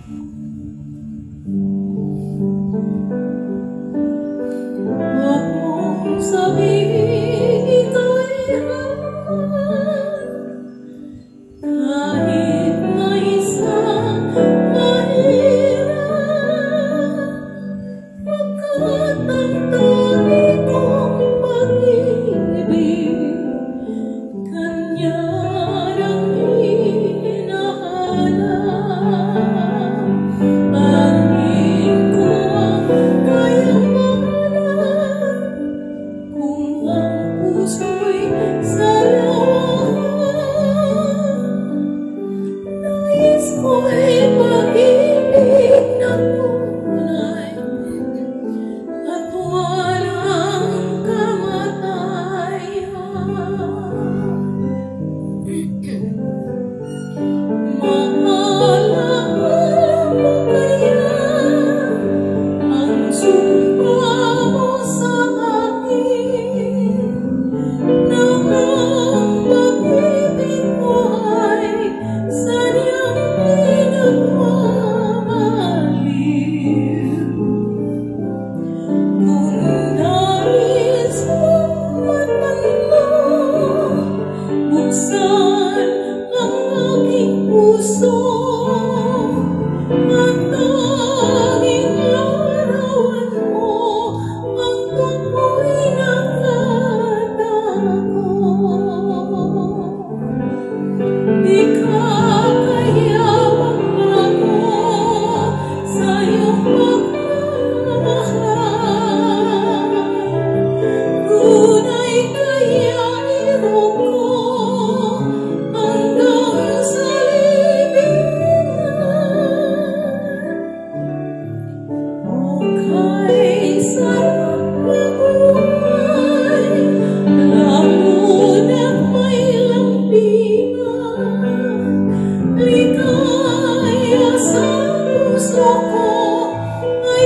Huwag mong sabihin ika'y kahit na isang mahirap, pagkat ang tunay kong pag-ibig kanya nang hinahanap. Angin ko ang kayamanan kung ang puso'y salawahan. Nais ko'y pag-ibig na tunay at walang kamatayan. Mahal mo kaya ang sumpa mo sa akin, na ang pag-ibig mo ay sadyang pinagmamaliw. Kung nais mong matanong, buksan ang aking puso at tanging larawan mo ang ako'y nakatago. Di ka kaya magbago sa iyong pagmamahal. Tunay kaya irog ko hanggang sa libingan. O kay sarap mabuhay, lalo na't may lampingan. Ligaya sa puso ko ay